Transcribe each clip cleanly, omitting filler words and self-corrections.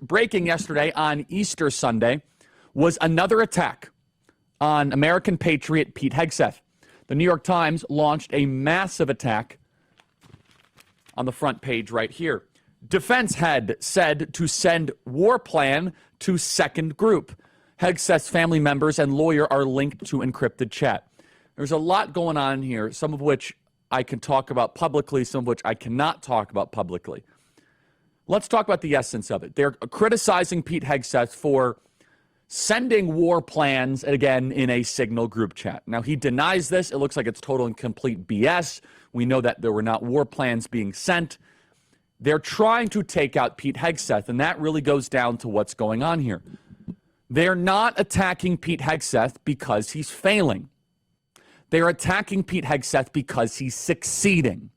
breaking yesterday on Easter Sunday was another attack on American patriot Pete Hegseth. The New York Times launched a massive attack on the front page right here. Defense head said to send war plan to second group. Hegseth's family members and lawyer are linked to encrypted chat. There's a lot going on here, some of which I can talk about publicly, some of which I cannot talk about publicly. Let's talk about the essence of it. They're criticizing Pete Hegseth for sending war plans, again, in a Signal group chat. Now, he denies this. It looks like it's total and complete BS. We know that there were not war plans being sent. They're trying to take out Pete Hegseth, and that really goes down to what's going on here. They're not attacking Pete Hegseth because he's failing. They're attacking Pete Hegseth because he's succeeding.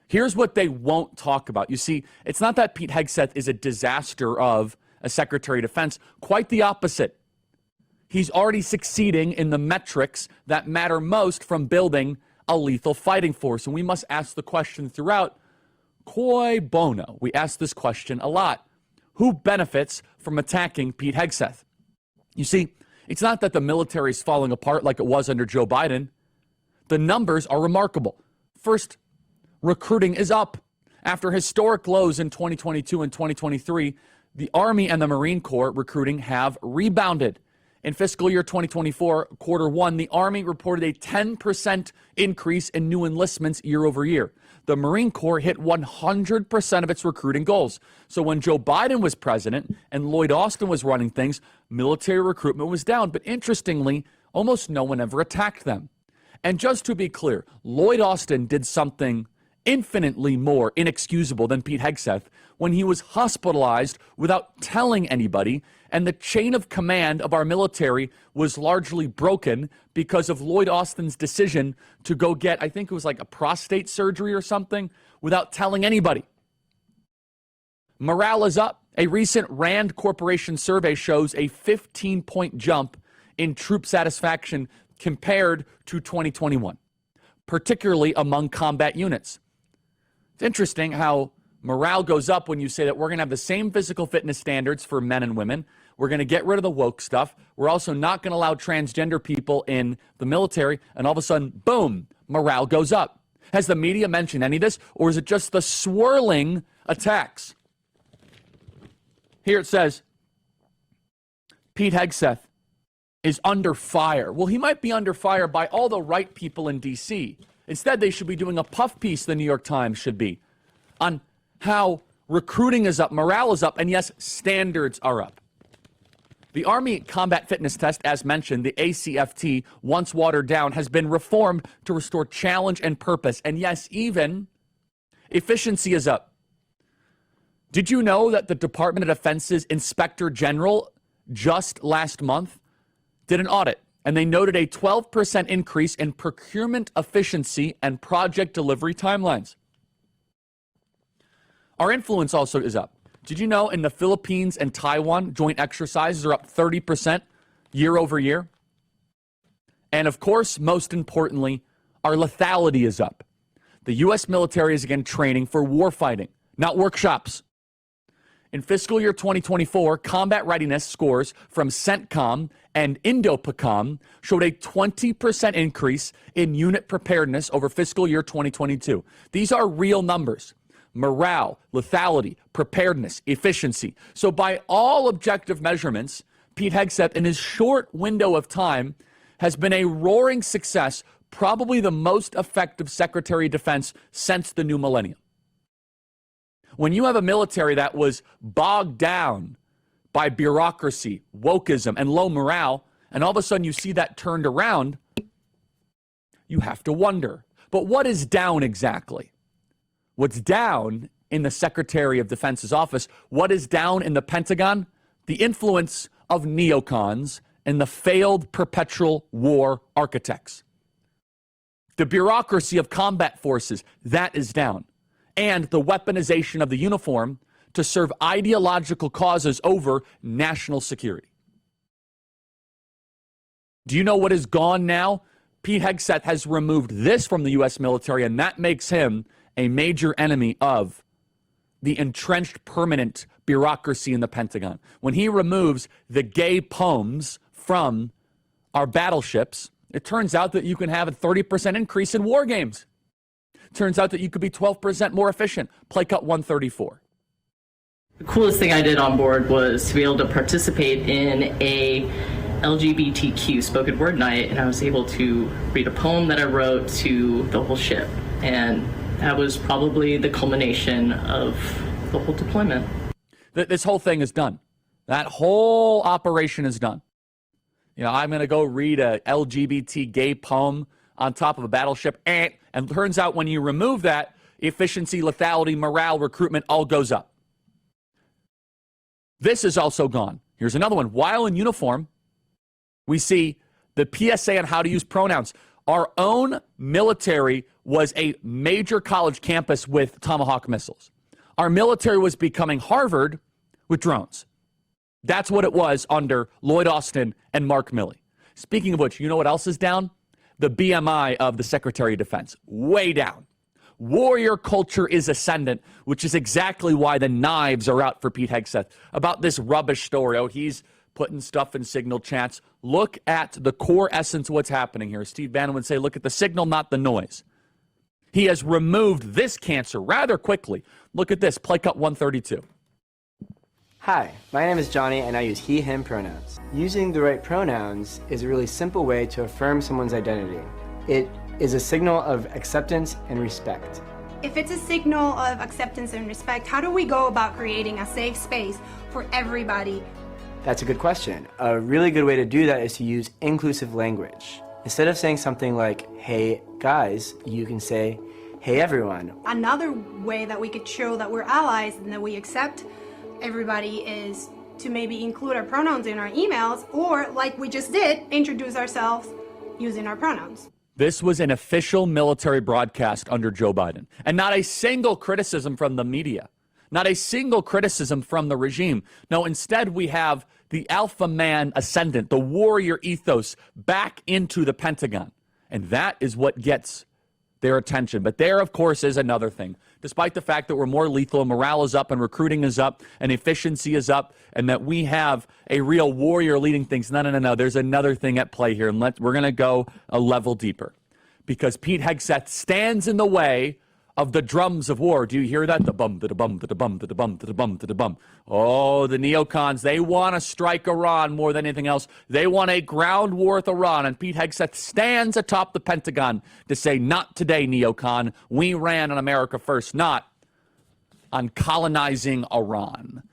Here's what they won't talk about. You see, it's not that Pete Hegseth is a disaster of a Secretary of Defense. Quite the opposite. He's already succeeding in the metrics that matter most from building a lethal fighting force. And we must ask the question throughout, cui bono? We ask this question a lot. Who benefits from attacking Pete Hegseth? You see, it's not that the military is falling apart like it was under Joe Biden. The numbers are remarkable. First, recruiting is up. After historic lows in 2022 and 2023, the Army and the Marine Corps recruiting have rebounded. In fiscal year 2024, quarter one, the Army reported a 10% increase in new enlistments year over year. The Marine Corps hit 100% of its recruiting goals. So when Joe Biden was president and Lloyd Austin was running things, military recruitment was down. But interestingly, almost no one ever attacked them. And just to be clear, Lloyd Austin did something infinitely more inexcusable than Pete Hegseth when he was hospitalized without telling anybody, and the chain of command of our military was largely broken because of Lloyd Austin's decision to go get, I think it was like a prostate surgery or something, without telling anybody. Morale is up. A recent Rand Corporation survey shows a 15-point jump in troop satisfaction compared to 2021, particularly among combat units. It's interesting how morale goes up when you say that we're going to have the same physical fitness standards for men and women. We're going to get rid of the woke stuff. We're also not going to allow transgender people in the military. And all of a sudden, boom, morale goes up. Has the media mentioned any of this? Or is it just the swirling attacks? Here it says, Pete Hegseth is under fire. Well, he might be under fire by all the right people in D.C. Instead, they should be doing a puff piece, the New York Times should be, on how recruiting is up, morale is up, and yes, standards are up. The Army Combat Fitness Test, as mentioned, the ACFT, once watered down, has been reformed to restore challenge and purpose. And yes, even efficiency is up. Did you know that the Department of Defense's Inspector General just last month did an audit, and they noted a 12% increase in procurement efficiency and project delivery timelines? Our influence also is up. Did you know in the Philippines and Taiwan, joint exercises are up 30% year over year? And of course, most importantly, our lethality is up. The U.S. military is again training for warfighting, not workshops. In fiscal year 2024, combat readiness scores from CENTCOM and INDOPACOM showed a 20% increase in unit preparedness over fiscal year 2022. These are real numbers. Morale, lethality, preparedness, efficiency. So by all objective measurements, Pete Hegseth, in his short window of time, has been a roaring success, probably the most effective Secretary of Defense since the new millennium. When you have a military that was bogged down by bureaucracy, wokeism, and low morale, and all of a sudden you see that turned around, you have to wonder, but what is down exactly? What's down in the Secretary of Defense's office? What is down in the Pentagon? The influence of neocons and the failed perpetual war architects. The bureaucracy of combat forces, that is down. And the weaponization of the uniform to serve ideological causes over national security. Do you know what is gone now? Pete Hegseth has removed this from the U.S. military, and that makes him a major enemy of the entrenched permanent bureaucracy in the Pentagon. When he removes the gay poems from our battleships, it turns out that you can have a 30% increase in war games. It turns out that you could be 12% more efficient. Play cut 134. The coolest thing I did on board was to be able to participate in a LGBTQ spoken word night, and I was able to read a poem that I wrote to the whole ship. And that was probably the culmination of the whole deployment. This whole thing is done. That whole operation is done. I'm going to go read a LGBT gay poem on top of a battleship, and turns out when you remove that, efficiency, lethality, morale, recruitment all goes up. This is also gone. Here's another one. While in uniform, we see the PSA on how to use pronouns. Our own military was a major college campus with Tomahawk missiles. Our military was becoming Harvard with drones. That's what it was under Lloyd Austin and Mark Milley. Speaking of which, you know what else is down? The BMI of the Secretary of Defense. Way down. Warrior culture is ascendant, which is exactly why the knives are out for Pete Hegseth about this rubbish story. Oh, he's putting stuff in signal chats. Look at the core essence of what's happening here. Steve Bannon would say, look at the signal, not the noise. He has removed this cancer rather quickly. Look at this. Play cut 132. Hi, my name is Johnny and I use he, him pronouns. Using the right pronouns is a really simple way to affirm someone's identity. It is a signal of acceptance and respect. If it's a signal of acceptance and respect, how do we go about creating a safe space for everybody? That's a good question. A really good way to do that is to use inclusive language. Instead of saying something like, hey guys, you can say, hey everyone. Another way that we could show that we're allies and that we accept everybody is to maybe include our pronouns in our emails, or like we just did, introduce ourselves using our pronouns. This was an official military broadcast under Joe Biden, and not a single criticism from the media, not a single criticism from the regime. No, instead we have the alpha man ascendant, the warrior ethos back into the Pentagon, and that is what gets their attention. But there, of course, is another thing. Despite the fact that we're more lethal, morale is up and recruiting is up and efficiency is up, and that we have a real warrior leading things. No. There's another thing at play here, and we're going to go a level deeper. Because Pete Hegseth stands in the way of the drums of war. Do you hear that? The bum, da bum, da bum, da bum, da bum, da bum. Oh, the neocons, they want to strike Iran more than anything else. They want a ground war with Iran. And Pete Hegseth stands atop the Pentagon to say, not today, neocon. We ran on America first, not on colonizing Iran.